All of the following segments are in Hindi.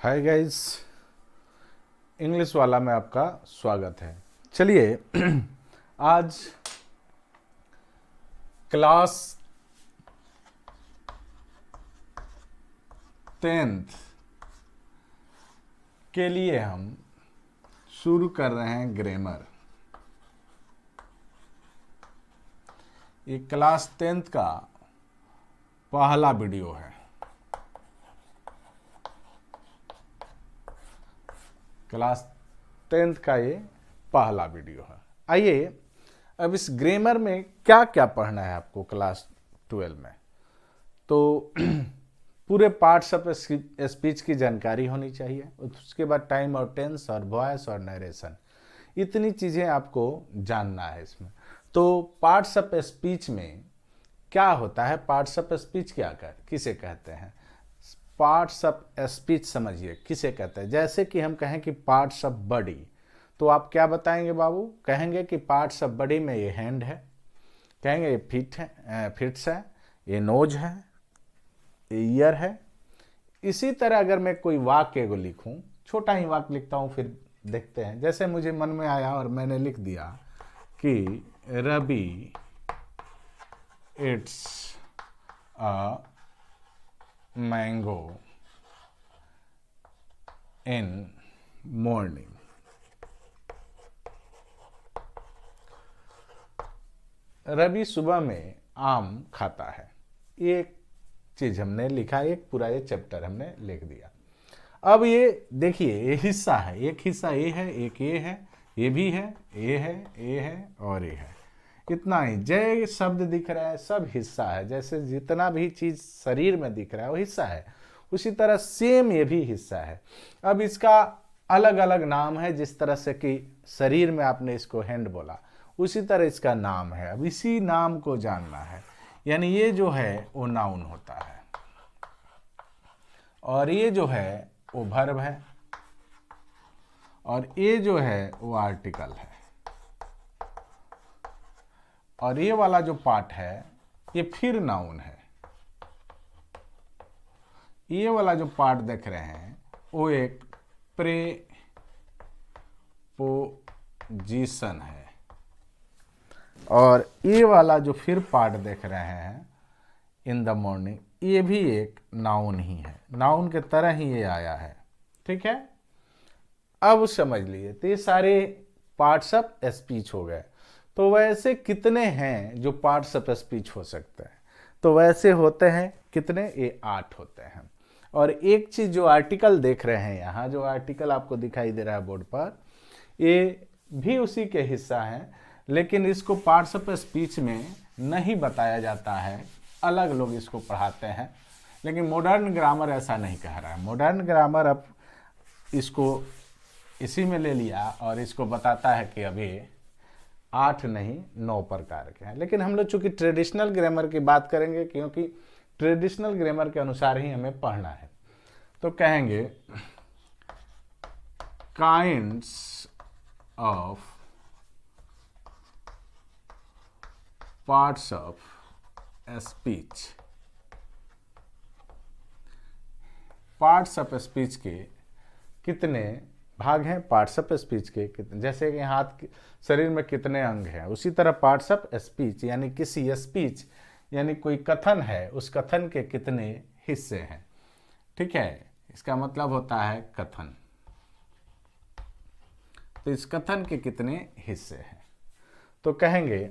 हाय गाइस, इंग्लिश वाला में आपका स्वागत है। चलिए आज क्लास 10th के लिए हम शुरू कर रहे हैं ग्रामर। ये क्लास 10th का पहला वीडियो है। क्लास 10th का ये पहला वीडियो है। आइए अब इस ग्रामर में क्या क्या पढ़ना है आपको क्लास 12 में। तो पूरे पार्ट्स ऑफ स्पीच की जानकारी होनी चाहिए, उसके बाद टाइम और टेंस और वॉइस और नरेशन, इतनी चीज़ें आपको जानना है इसमें। तो पार्ट्स ऑफ स्पीच में क्या होता है, पार्ट्स ऑफ स्पीच किसे कहते हैं, पार्ट्स ऑफ स्पीच समझिए किसे कहते हैं। जैसे कि हम कहें कि पार्ट्स ऑफ बॉडी, तो आप क्या बताएंगे बाबू? कहेंगे कि पार्ट्स ऑफ बॉडी में ये हैंड है, कहेंगे ये फिट्स है, ये नोज है, ये ईयर है। इसी तरह अगर मैं कोई वाक्य एगो लिखूं, छोटा ही वाक्य लिखता हूं, फिर देखते हैं। जैसे मुझे मन में आया और मैंने लिख दिया कि Ravi it's a mango in morning. Ravi सुबह में आम खाता है। एक चीज हमने लिखा, एक पूरा ये चैप्टर हमने लिख दिया। अब ये देखिए, ये हिस्सा है, एक हिस्सा ये है, एक ये है, ये भी है, ये है, ये है और ये है। इतना ही जय शब्द दिख रहा है, सब हिस्सा है। जैसे जितना भी चीज शरीर में दिख रहा है वो हिस्सा है, उसी तरह सेम ये भी हिस्सा है। अब इसका अलग अलग नाम है। जिस तरह से कि शरीर में आपने इसको हैंड बोला, उसी तरह इसका नाम है। अब इसी नाम को जानना है, यानी ये जो है वो नाउन होता है और ये जो है वो वर्ब है और ये जो है वो आर्टिकल है और ये वाला जो पार्ट है ये फिर नाउन है। ये वाला जो पार्ट देख रहे हैं वो एक प्रेपोजिशन है और ये वाला जो फिर पार्ट देख रहे हैं इन द मॉर्निंग, ये भी एक नाउन ही है, नाउन के तरह ही ये आया है। ठीक है, अब समझ लिए। तो ये सारे पार्ट्स ऑफ स्पीच हो गए। तो वैसे कितने हैं जो पार्ट्स ऑफ स्पीच हो सकते हैं? तो वैसे होते हैं कितने? ये 8 होते हैं। और एक चीज जो आर्टिकल देख रहे हैं यहाँ, जो आर्टिकल आपको दिखाई दे रहा है बोर्ड पर, ये भी उसी के हिस्सा हैं, लेकिन इसको पार्ट्स ऑफ स्पीच में नहीं बताया जाता है, अलग लोग इसको पढ़ाते हैं। लेकिन मॉडर्न ग्रामर ऐसा नहीं कह रहा है। मॉडर्न ग्रामर अब इसको इसी में ले लिया और इसको बताता है कि अभी 8 नहीं 9 प्रकार के हैं। लेकिन हम लोग चूंकि ट्रेडिशनल ग्रामर की बात करेंगे, क्योंकि ट्रेडिशनल ग्रामर के अनुसार ही हमें पढ़ना है, तो कहेंगे kinds of parts of speech. Parts of speech के कितने भाग हैं? पार्ट्स ऑफ स्पीच के कितने, जैसे कि हाथ शरीर में कितने अंग हैं, उसी तरह पार्ट्स ऑफ स्पीच यानी किसी स्पीच यानी कोई कथन है, उस कथन के कितने हिस्से हैं। ठीक है, इसका मतलब होता है कथन। तो इस कथन के कितने हिस्से हैं? तो कहेंगे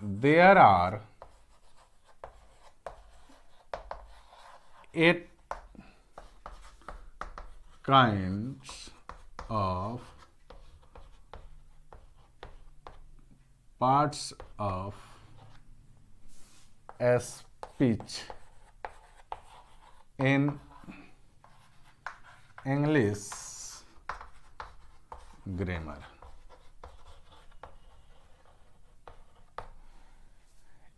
there are 8 kinds of parts of speech in English grammar।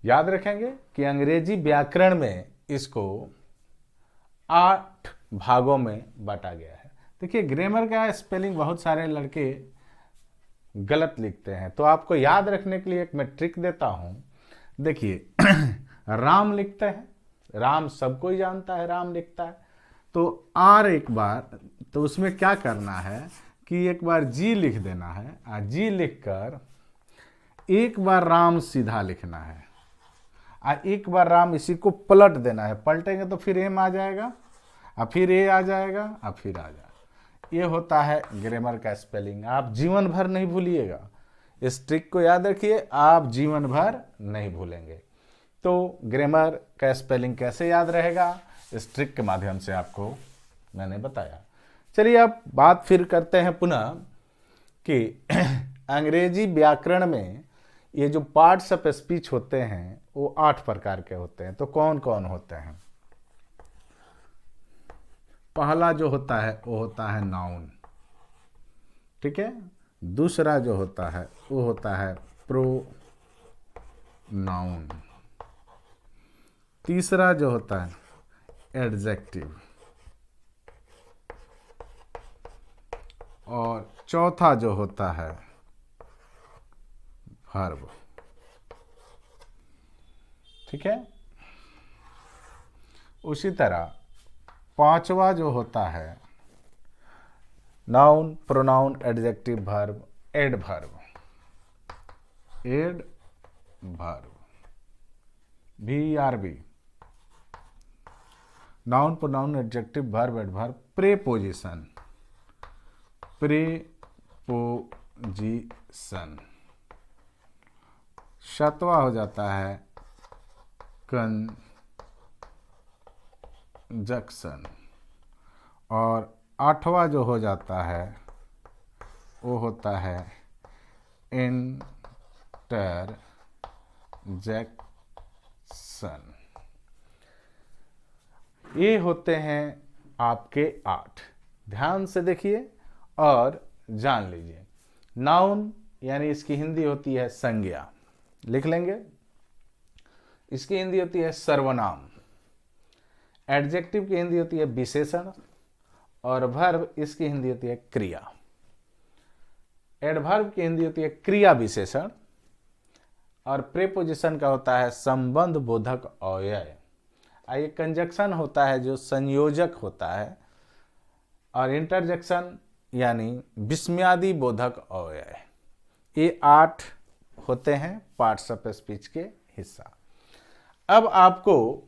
याद रखेंगे कि अंग्रेजी व्याकरण में इसको 8 भागों में बांटा गया है। देखिए, ग्रामर का स्पेलिंग बहुत सारे लड़के गलत लिखते हैं, तो आपको याद रखने के लिए एक मैं ट्रिक देता हूं। देखिए राम लिखते हैं, राम सबको ही जानता है, राम लिखता है। तो आर एक बार, तो उसमें क्या करना है कि एक बार जी लिख देना है, और जी लिखकर एक बार राम सीधा लिखना है, और एक बार राम इसी को पलट देना है। पलटेंगे तो फिर एम आ जाएगा, और फिर ए आ जाएगा, और फिर आ जाएगा। ये होता है ग्रामर का स्पेलिंग। आप जीवन भर नहीं भूलिएगा, इस ट्रिक को याद रखिए, आप जीवन भर नहीं भूलेंगे। तो ग्रामर का स्पेलिंग कैसे याद रहेगा, इस ट्रिक के माध्यम से आपको मैंने बताया। चलिए अब बात फिर करते हैं पुनः कि अंग्रेजी व्याकरण में ये जो पार्ट्स ऑफ स्पीच होते हैं वो 8 प्रकार के होते हैं। तो कौन कौन होते हैं? पहला जो होता है वो होता है नाउन, ठीक है। दूसरा जो होता है वो होता है प्रोनाउन। तीसरा जो होता है एडजेक्टिव, और चौथा जो होता है वर्ब, ठीक है। उसी तरह पांचवा जो होता है noun, pronoun, adjective, verb, adverb. Adverb, VERB, noun, pronoun, adjective, verb, adverb. Preposition, preposition. सातवां हो जाता है कंजक्शन, और आठवां जो हो जाता है वो होता है इंटरजेक्शन। ये होते हैं आपके 8। ध्यान से देखिए और जान लीजिए। नाउन यानी इसकी हिंदी होती है संज्ञा, लिख लेंगे। इसकी हिंदी होती है सर्वनाम। एडजेक्टिव की हिंदी होती है विशेषण, और वर्ब इसकी हिंदी होती है क्रिया। एडवर्ब की हिंदी होती है क्रिया विशेषण, और प्रेपोजिशन का होता है संबंध बोधक अव्यय। ये कंजक्शन होता है जो संयोजक होता है, और इंटरजेक्शन यानी विस्मयादि बोधक अव्यय। ये 8 होते हैं पार्ट्स ऑफ स्पीच के हिस्सा। अब आपको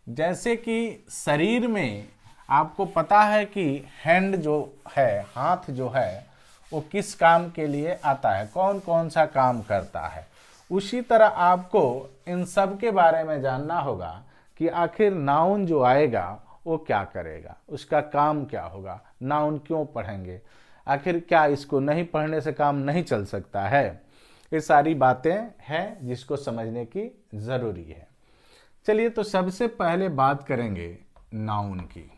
जैसे कि शरीर में आपको पता है कि हैंड जो है, हाथ जो है, वो किस काम के लिए आता है, कौन कौन सा काम करता है, उसी तरह आपको इन सब के बारे में जानना होगा कि आखिर नाउन जो आएगा वो क्या करेगा, उसका काम क्या होगा, नाउन क्यों पढ़ेंगे, आखिर क्या इसको नहीं पढ़ने से काम नहीं चल सकता है। ये सारी बातें हैं जिसको समझने की ज़रूरी है। चलिए तो सबसे पहले बात करेंगे नाउन की,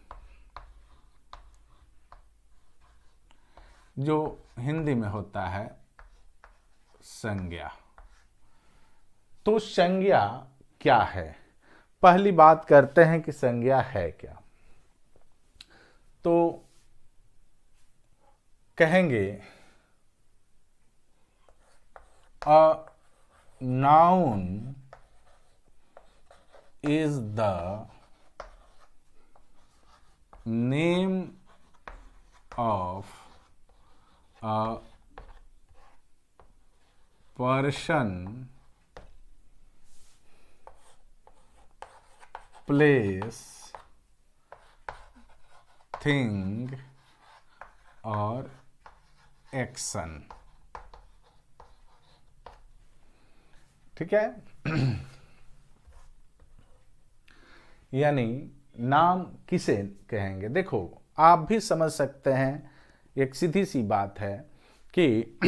जो हिंदी में होता है संज्ञा। तो संज्ञा क्या है, पहली बात करते हैं कि संज्ञा है क्या। तो कहेंगे a noun is the name of a person, place, thing or action। ठीक है। यानी नाम किसे कहेंगे। देखो आप भी समझ सकते हैं, एक सीधी सी बात है कि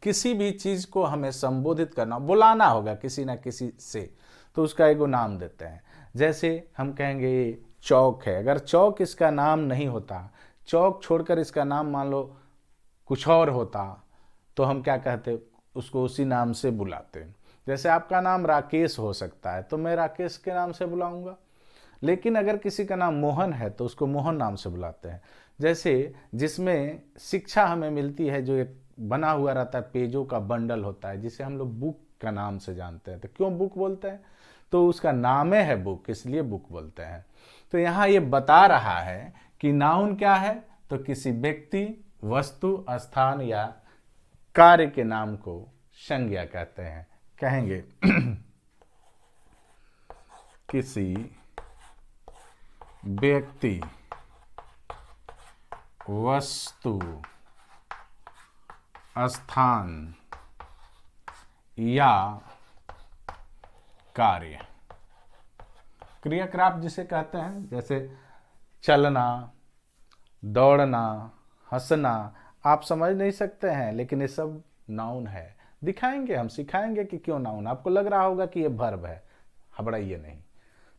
किसी भी चीज़ को हमें संबोधित करना, बुलाना होगा किसी ना किसी से, तो उसका एगो नाम देते हैं। जैसे हम कहेंगे ये चौक है, अगर चौक इसका नाम नहीं होता, चौक छोड़कर इसका नाम मान लो कुछ और होता, तो हम क्या कहते, उसको उसी नाम से बुलाते। जैसे आपका नाम राकेश हो सकता है, तो मैं राकेश के नाम से बुलाऊंगा। लेकिन अगर किसी का नाम मोहन है तो उसको मोहन नाम से बुलाते हैं। जैसे जिसमें शिक्षा हमें मिलती है, जो एक बना हुआ रहता है, पेजों का बंडल होता है, जिसे हम लोग बुक का नाम से जानते हैं। तो क्यों बुक बोलते हैं, तो उसका नाम है बुक, इसलिए बुक बोलते हैं। तो यहाँ ये बता रहा है कि नाउन क्या है, तो किसी व्यक्ति, वस्तु, स्थान या कार्य के नाम को संज्ञा कहते हैं। कहेंगे किसी व्यक्ति, वस्तु, स्थान या कार्य, क्रियाकलाप जिसे कहते हैं, जैसे चलना, दौड़ना, हंसना, आप समझ नहीं सकते हैं लेकिन ये सब नाउन है। दिखाएंगे, हम सिखाएंगे कि क्यों नाउन। आपको लग रहा होगा कि ये वर्ब है, घबराइए नहीं,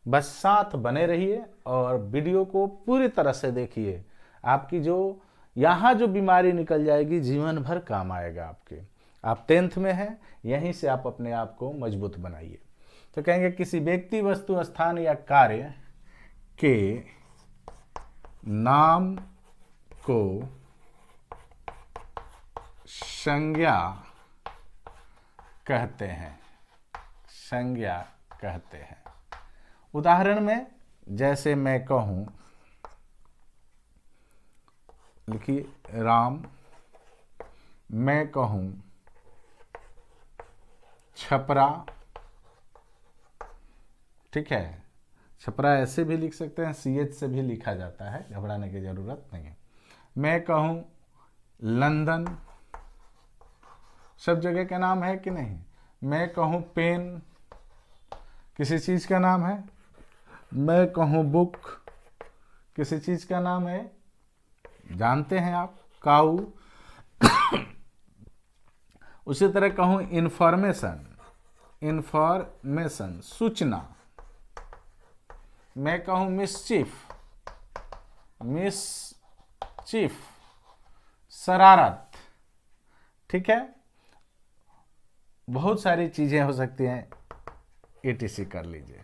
बस साथ बने रहिए और वीडियो को पूरी तरह से देखिए। आपकी जो यहाँ जो बीमारी निकल जाएगी, जीवन भर काम आएगा आपके। आप 10th में हैं, यहीं से आप अपने आप को मजबूत बनाइए। तो कहेंगे किसी व्यक्ति, वस्तु, स्थान या कार्य के नाम को संज्ञा कहते हैं, संज्ञा कहते हैं। उदाहरण में जैसे मैं कहूं, लिखिए राम, मैं कहूं छपरा, ठीक है। छपरा ऐसे भी लिख सकते हैं, CH से भी लिखा जाता है, घबराने की जरूरत नहीं है। मैं कहूं लंदन, सब जगह का नाम है कि नहीं। मैं कहूं पेन, किसी चीज का नाम है। मैं कहूं बुक, किसी चीज का नाम है, जानते हैं आप, काऊ। उसी तरह कहूं इंफॉर्मेशन, इंफॉर्मेशन, सूचना। मैं कहूं मिसचीफ, मिसचीफ, शरारत, ठीक है। बहुत सारी चीजें हो सकती हैं, ETC कर लीजिए।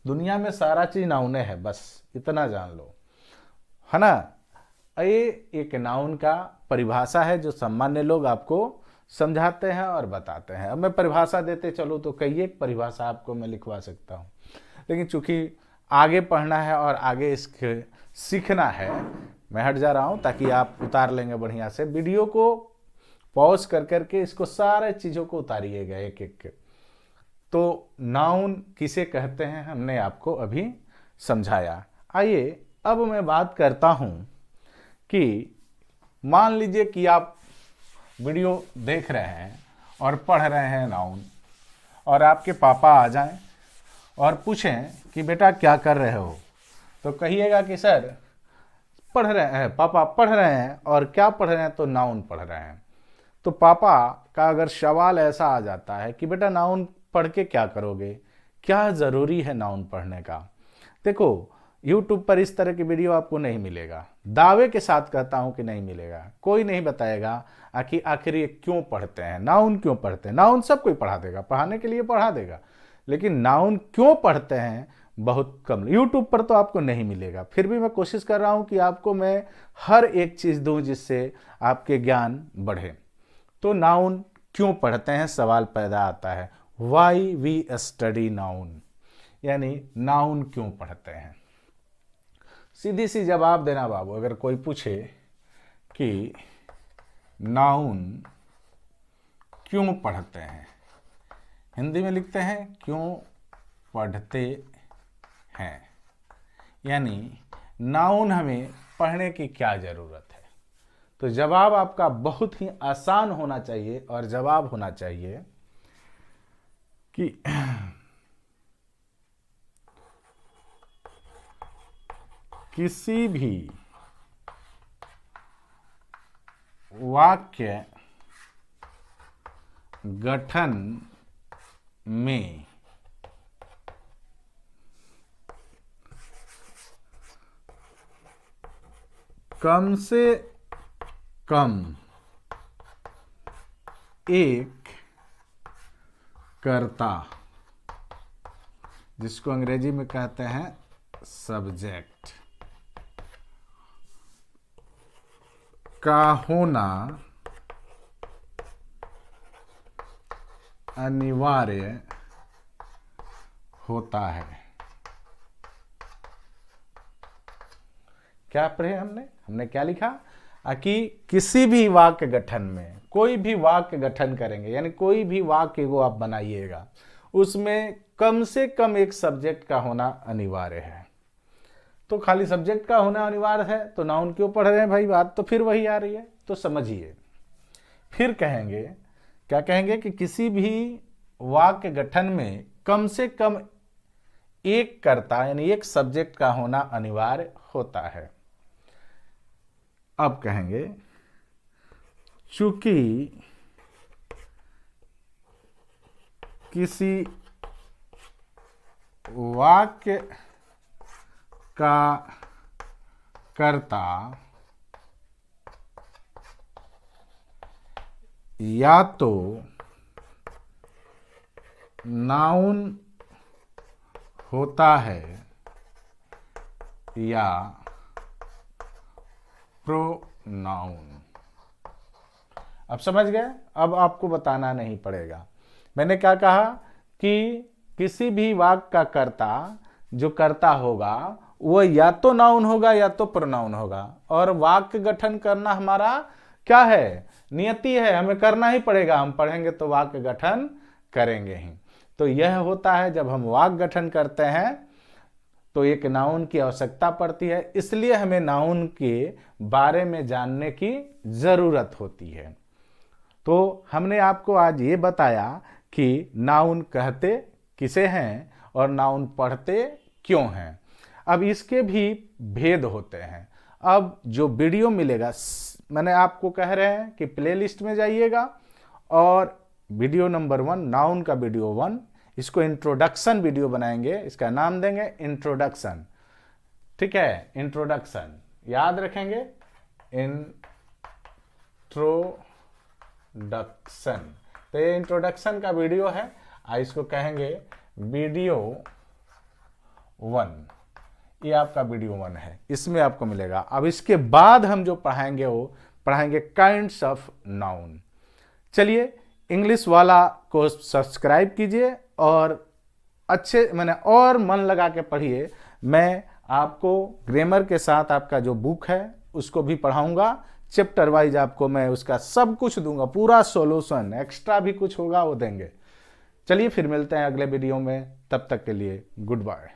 दुनिया में सारा चीज नाउन है, बस इतना जान लो, है ना। ये एक नाउन का परिभाषा है जो सामान्य लोग आपको समझाते हैं और बताते हैं। अब मैं परिभाषा देते चलूँ तो कई एक परिभाषा आपको मैं लिखवा सकता हूँ, लेकिन चूंकि आगे पढ़ना है और आगे इसके सीखना है, मैं हट जा रहा हूँ ताकि आप उतार लेंगे बढ़िया से। वीडियो को पॉज कर करके इसको सारे चीज़ों को उतारिएगा एक एक के। तो नाउन किसे कहते हैं हमने आपको अभी समझाया। आइए अब मैं बात करता हूँ कि मान लीजिए कि आप वीडियो देख रहे हैं और पढ़ रहे हैं नाउन, और आपके पापा आ जाएं और पूछें कि बेटा क्या कर रहे हो, तो कहिएगा कि सर पढ़ रहे हैं, पापा पढ़ रहे हैं। और क्या पढ़ रहे हैं, तो नाउन पढ़ रहे हैं। तो पापा का अगर सवाल ऐसा आ जाता है कि बेटा नाउन पढ़ के क्या करोगे, क्या ज़रूरी है नाउन पढ़ने का। देखो YouTube पर इस तरह की वीडियो आपको नहीं मिलेगा, दावे के साथ कहता हूं कि नहीं मिलेगा। कोई नहीं बताएगा आखिर ये क्यों पढ़ते हैं, नाउन क्यों पढ़ते हैं। नाउन सब कोई पढ़ा देगा, पढ़ाने के लिए पढ़ा देगा, लेकिन नाउन क्यों पढ़ते हैं बहुत कम। YouTube पर तो आपको नहीं मिलेगा। फिर भी मैं कोशिश कर रहा हूं कि आपको मैं हर एक चीज़ दूं जिससे आपके ज्ञान बढ़े। तो नाउन क्यों पढ़ते हैं सवाल पैदा आता है, वाई वी स्टडी नाउन, यानी नाउन क्यों पढ़ते हैं। सीधी सी जवाब देना बाबू। अगर कोई पूछे कि नाउन क्यों पढ़ते हैं, हिंदी में लिखते हैं क्यों पढ़ते हैं, यानी नाउन हमें पढ़ने की क्या जरूरत है। तो जवाब आपका बहुत ही आसान होना चाहिए, और जवाब होना चाहिए कि किसी भी वाक्य गठन में कम से कम एक कर्ता, जिसको अंग्रेजी में कहते हैं सब्जेक्ट, का होना अनिवार्य होता है। क्या पढ़े हमने क्या लिखा कि किसी भी वाक्य गठन में कोई भी वाक्य गठन करेंगे, यानी कोई भी वाक्य को आप बनाइएगा, उसमें कम से कम एक सब्जेक्ट का होना अनिवार्य है। तो खाली सब्जेक्ट का होना अनिवार्य है तो नाउन क्यों पढ़ रहे हैं भाई, बात तो फिर वही आ रही है। तो समझिए, फिर कहेंगे, क्या कहेंगे कि किसी भी वाक्य गठन में कम से कम एक कर्ता यानी एक सब्जेक्ट का होना अनिवार्य होता है। अब कहेंगे चूंकि किसी वाक्य का कर्ता या तो नाउन होता है या प्रोनाउन। अब समझ गए? अब आपको बताना नहीं पड़ेगा। मैंने क्या कहा कि किसी भी वाक्य का कर्ता जो कर्ता होगा वो या तो नाउन होगा या तो प्रोनाउन होगा, और वाक्य गठन करना हमारा क्या है, नियति है, हमें करना ही पड़ेगा। हम पढ़ेंगे तो वाक्य गठन करेंगे ही। तो यह होता है जब हम वाक्य गठन करते हैं तो एक नाउन की आवश्यकता पड़ती है, इसलिए हमें नाउन के बारे में जानने की जरूरत होती है। तो हमने आपको आज ये बताया कि नाउन कहते किसे हैं और नाउन पढ़ते क्यों हैं। अब इसके भी भेद होते हैं। अब जो वीडियो मिलेगा, मैंने आपको कह रहे हैं कि प्लेलिस्ट में जाइएगा और वीडियो नंबर 1 नाउन का वीडियो 1, इसको इंट्रोडक्शन वीडियो बनाएंगे, इसका नाम देंगे इंट्रोडक्शन। ठीक है, इंट्रोडक्शन याद रखेंगे, इंट्रोडक्शन। तो ये इंट्रोडक्शन का वीडियो है, इसको कहेंगे वीडियो 1। ये आपका वीडियो 1 है, इसमें आपको मिलेगा। अब इसके बाद हम जो पढ़ाएंगे वो पढ़ाएंगे काइंड्स ऑफ नाउन। चलिए, इंग्लिश वाला को सब्सक्राइब कीजिए और अच्छे और मन लगा के पढ़िए। मैं आपको ग्रामर के साथ आपका जो बुक है उसको भी पढ़ाऊंगा, चैप्टर वाइज आपको मैं उसका सब कुछ दूंगा, पूरा सॉल्यूशन, एक्स्ट्रा भी कुछ होगा वो देंगे। चलिए फिर मिलते हैं अगले वीडियो में, तब तक के लिए गुड बाय।